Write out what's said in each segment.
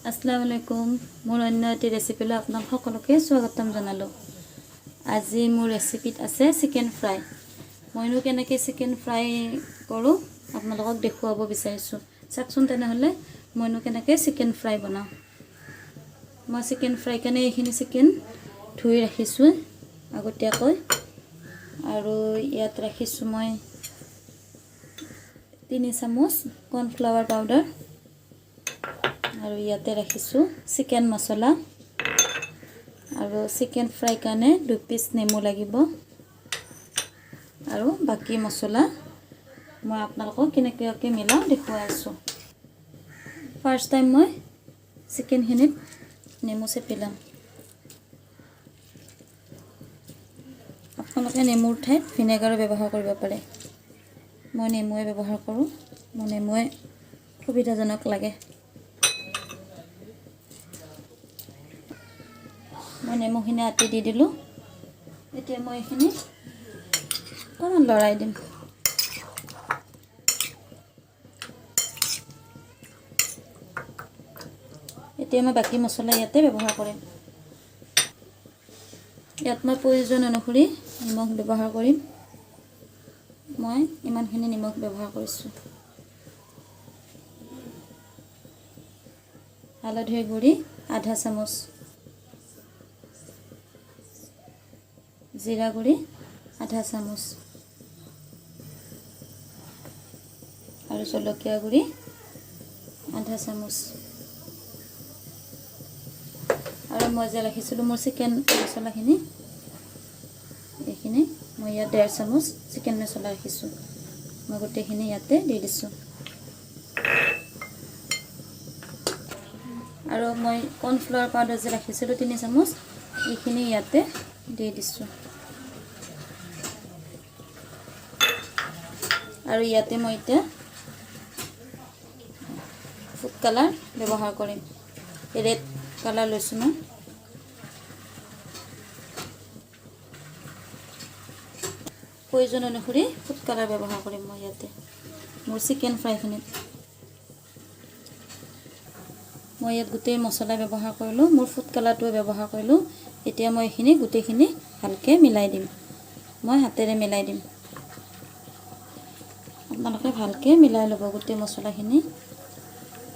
আসসালামু আলাইকুম মোৰ অন্য এটি ৰেচিপিলৈ আপোনাক সকলোকে স্বাগতম জনালোঁ। আজি মোৰ ৰেচিপিত আছে চিকেন ফ্ৰাই। মইনো কেনেকৈ চিকেন ফ্ৰাই কৰোঁ আপোনালোকক দেখুৱাব বিচাৰিছোঁ। চাওকচোন তেনেহ'লে মইনো কেনেকৈ চিকেন ফ্ৰাই বনাওঁ। মই চিকেন ফ্ৰাই কাৰণে এইখিনি চিকেন ধুই ৰাখিছোঁ আগতীয়াকৈ, আৰু ইয়াত ৰাখিছোঁ মই 3 চামুচ কৰ্ণফ্লাৱাৰ পাউডাৰ, আৰু ইয়াতে ৰাখিছোঁ চিকেন মছলা, আৰু চিকেন ফ্ৰাই কাৰণে 2 পিচ নেমু লাগিব, আৰু বাকী মছলা মই আপোনালোকক কেনেকৈ মিলাওঁ দেখুৱাই আছোঁ। ফাৰ্ষ্ট টাইম মই চিকেনখিনিত নেমু চেপি ল'ম। আপোনালোকে নেমুৰ ঠাইত ভিনেগাৰো ব্যৱহাৰ কৰিব পাৰে। মই নেমুৱে ব্যৱহাৰ কৰোঁ, মোৰ নেমুৱে সুবিধাজনক লাগে। মই নেমুখিনি আতি দি দিলোঁ। এতিয়া মই এইখিনি অকণমান লৰাই দিম। এতিয়া মই বাকী মছলা ইয়াতে ব্যৱহাৰ কৰিম। ইয়াত মই প্ৰয়োজন অনুসৰি নিমখ ব্যৱহাৰ কৰিম। মই ইমানখিনি নিমখ ব্যৱহাৰ কৰিছোঁ। হালধিৰ গুড়ি আধা চামুচ, জিৰা গুড়ি আধা চামুচ, আৰু জলকীয়া গুড়ি আধা চামুচ, আৰু মই যে ৰাখিছিলোঁ মোৰ চিকেন মছলাখিনি, এইখিনি মই ইয়াত 1.5 চামুচ চিকেন মছলা ৰাখিছোঁ। মই গোটেইখিনি ইয়াতে দি দিছোঁ। আৰু মই কৰ্ণফ্লাৱাৰ পাউডাৰ যে ৰাখিছিলোঁ 3 চামুচ, এইখিনি ইয়াতে দি দিছোঁ। আৰু ইয়াতে মই এতিয়া ফুড কালাৰ ব্যৱহাৰ কৰিম। ৰেড কালাৰ লৈছোঁ মই। প্ৰয়োজন অনুসৰি ফুড কালাৰ ব্যৱহাৰ কৰিম মই ইয়াতে মোৰ চিকেন ফ্ৰাইখিনিত। মই ইয়াত গোটেই মছলা ব্যৱহাৰ কৰিলোঁ, মোৰ ফুড কালাৰটোৱে ব্যৱহাৰ কৰিলোঁ। এতিয়া মই এইখিনি গোটেইখিনি ভালকৈ মিলাই দিম। মই হাতেৰে মিলাই দিম। আপোনালোকে ভালকৈ মিলাই ল'ব, গোটেই মছলাখিনি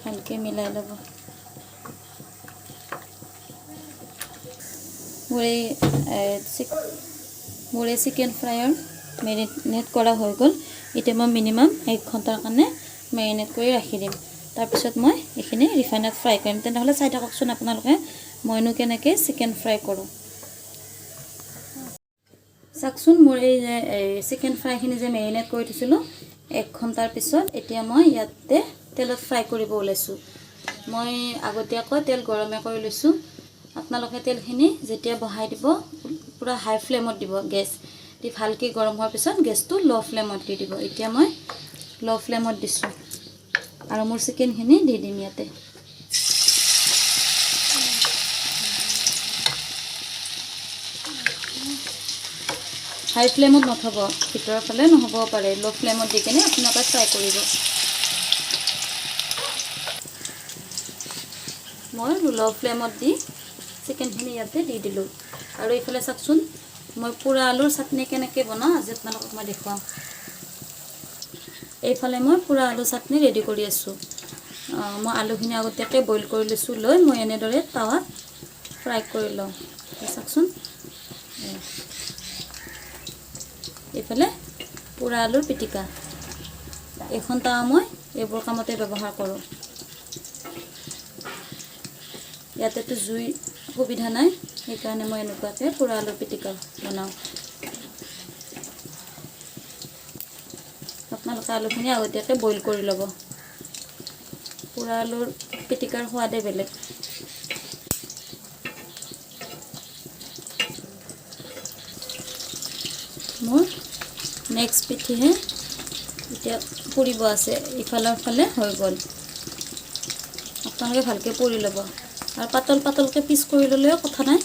ভালকৈ মিলাই ল'ব। মোৰ এই চিকেন ফ্ৰাইৰ মেৰিনেট কৰা হৈ গ'ল। এতিয়া মই মিনিমাম 1 ঘণ্টাৰ কাৰণে মেৰিনেট কৰি ৰাখি দিম। তাৰপিছত মই এইখিনি ৰিফাইনত ফ্ৰাই কৰিম। তেনেহ'লে চাই থাককচোন আপোনালোকে মইনো কেনেকৈ চিকেন ফ্ৰাই কৰোঁ। চাওকচোন মোৰ এই যে চিকেন ফ্ৰাইখিনি যে মেৰিনেট কৰি থৈছিলোঁ 1 ঘণ্টাৰ পিছত, এতিয়া মই ইয়াতে তেলত ফ্ৰাই কৰিব ওলাইছোঁ। মই আগতীয়াকৈ তেল গৰমে কৰি লৈছোঁ। আপোনালোকে তেলখিনি যেতিয়া বহাই দিব পূৰা হাই ফ্লেমত দিব। গেছ দি ভালকৈ গৰম হোৱাৰ পিছত গেছটো ল' ফ্লেমত দি দিব। এতিয়া মই ল' ফ্লেমত দিছোঁ, আৰু মোৰ চিকেনখিনি দি দিম ইয়াতে। হাই ফ্লেমত নথব, ভিতৰৰ ফালে নহ'ব পাৰে। ল' ফ্লেমত দি কিনে আপোনালোকে ফ্ৰাই কৰিব। মই ল' ফ্লেমত দি চিকেনখিনি ইয়াতে দি দিলোঁ। আৰু এইফালে চাওকচোন মই পোৰা আলুৰ চাটনি কেনেকৈ বনাওঁ আজি আপোনালোকক মই দেখুৱাওঁ। এইফালে মই পোৰা আলু চাটনি ৰেডি কৰি আছোঁ। মই আলুখিনি আগতীয়াকৈ বইল কৰি লৈছোঁ, লৈ মই এনেদৰে টাৱাত ফ্ৰাই কৰি লওঁ। চাওকচোন এইফালে পোৰা আলুৰ পিটিকা। এইখন টাৱা মই এইবোৰ কামতে ব্যৱহাৰ কৰোঁ। ইয়াতেতো জুই সুবিধা নাই, সেইকাৰণে মই এনেকুৱাকৈ পোৰা আলুৰ পিটিকা বনাওঁ। আপোনালোকে আলুখিনি আগতীয়াকৈ বইল কৰি ল'ব। পোৰা আলুৰ পিটিকাৰ সোৱাদে বেলেগ। মোৰ নেক্সট পিঠিহে এতিয়া পুৰিব আছে। ইফালৰ ফালে হৈ গ'ল। আপোনালোকে ভালকৈ পুৰি ল'ব, আৰু পাতল পাতলকৈ পিচ কৰি ল'লেও কথা নাই।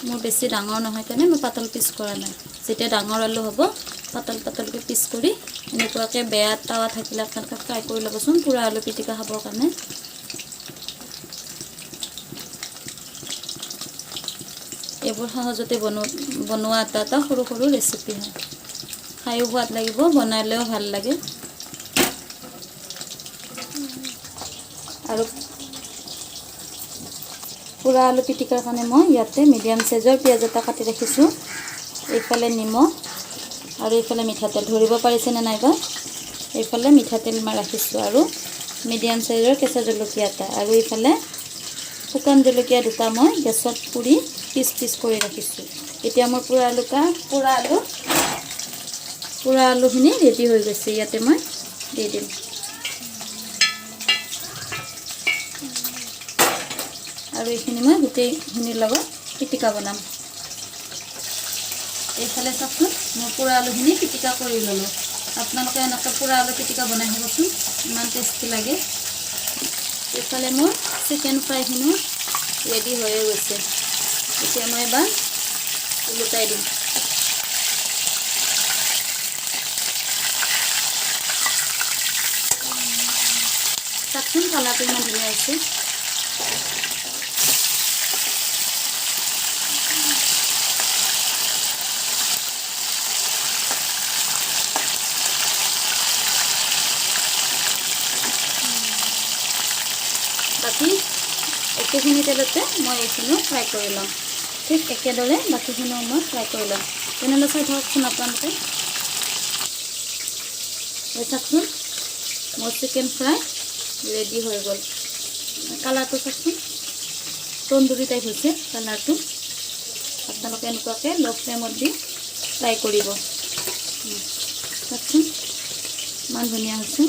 মোৰ বেছি ডাঙৰ নহয় কাৰণে মই পাতল পিচ কৰা নাই। যেতিয়া ডাঙৰ আলু হ'ব পাতল পাতলকৈ পিচ কৰি এনেকুৱাকৈ বেয়া টাৱা থাকিলে আপোনালোকে ফ্ৰাই কৰি ল'বচোন পোৰা আলু পিটিকা খাবৰ কাৰণে। এইবোৰ সহজতে বনোৱা এটা সৰু সৰু ৰেচিপি হয়। খায়ো সোৱাদ লাগিব, বনালেও ভাল লাগে। আৰু পোৰা আলু পিটিকাৰ কাৰণে মই ইয়াতে মিডিয়াম সাইজৰ পিঁয়াজ এটা কাটি ৰাখিছোঁ। এইফালে নিমখ আৰু এইফালে মিঠাতেল, ধৰিব পাৰিছেনে নাইবা? এইফালে মিঠাতেল মই ৰাখিছোঁ আৰু মিডিয়াম সাইজৰ কেঁচা জলকীয়া এটা, আৰু এইফালে শুকান জলকীয়া দুটা মই গেছত পুৰি পিচ পিচ কৰি ৰাখিছোঁ। এতিয়া মোৰ পোৰা আলুখিনি ৰেডি হৈ গৈছে। ইয়াতে মই দি দিম। আৰু এইখিনি মই গোটেইখিনিৰ লগত পিটিকা বনাম। এইফালে চাওকচোন, মই পোৰা আলুখিনি পিটিকা কৰি ল'লোঁ। আপোনালোকে এনেকৈ পোৰা আলু পিটিকা বনাই খাবচোন, ইমান টেষ্টি লাগে। এইফালে মোৰ চিকেন ফ্ৰাইখিনিও ৰেডি হৈয়ে গৈছে। এতিয়া মই এবাৰ উলটাই দিম। চাওকচোন, কালাৰটো ইমান ধুনীয়া হৈছে। বাকী একেখিনি তেলতে মই এইখিনিও ফ্ৰাই কৰি ল'ম। ঠিক একেদৰে বাকীখিনিও মই ফ্ৰাই কৰি ল'ম। তেনেহ'লে চাই থাককচোন আপোনালোকে। চাওকচোন, মোৰ চিকেন ফ্ৰাই ৰেডি হৈ গ'ল। কালাৰটো চাওকচোন, তন্দুৰী টাইপ হৈছে কালাৰটো। আপোনালোকে এনেকুৱাকৈ ল' ফ্লেমত দি ফ্ৰাই কৰিব। চাওকচোন, ইমান ধুনীয়া হৈছে।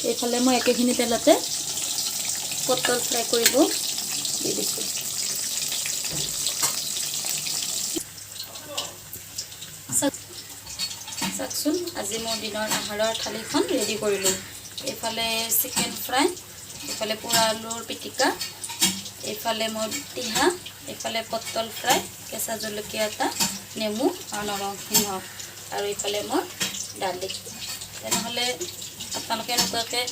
এইফালে মই একেখিনি তেলতে পটল ফ্ৰাই কৰিব দি দিছোঁ। চাওকচোন, আজি মোৰ দিনৰ আহাৰৰ থালিখন ৰেডি কৰিলোঁ। এইফালে চিকেন ফ্ৰাই, এইফালে পোৰা আলুৰ পিটিকা, এইফালে মোৰ টিহা, এইফালে পটল ফ্ৰাই, কেঁচা জলকীয়া এটা, নেমু আৰু নৰসিংহ, আৰু এইফালে মোৰ দালি। তেনেহ'লে আপোনালোকে এনেকুৱাকৈ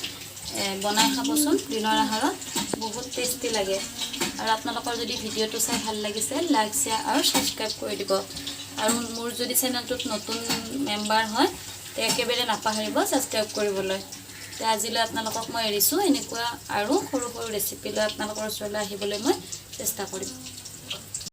বনাই খাবচোন দিনৰ আহাৰত, বহুত টেষ্টি লাগে। আৰু আপোনালোকৰ যদি ভিডিঅ'টো চাই ভাল লাগিছে, লাইক, শ্বেয়াৰ আৰু ছাবস্ক্ৰাইব কৰি দিব। আৰু মোৰ যদি চেনেলটোত নতুন মেম্বাৰ হয়, তে একেবাৰে নাপাহৰিব ছাবস্ক্ৰাইব কৰিবলৈ। তে আজিলৈ আপোনালোকক মই এৰিছোঁ। এনেকুৱা আৰু সৰু সৰু ৰেচিপি লৈ আপোনালোকৰ ওচৰলৈ আহিবলৈ মই চেষ্টা কৰিম।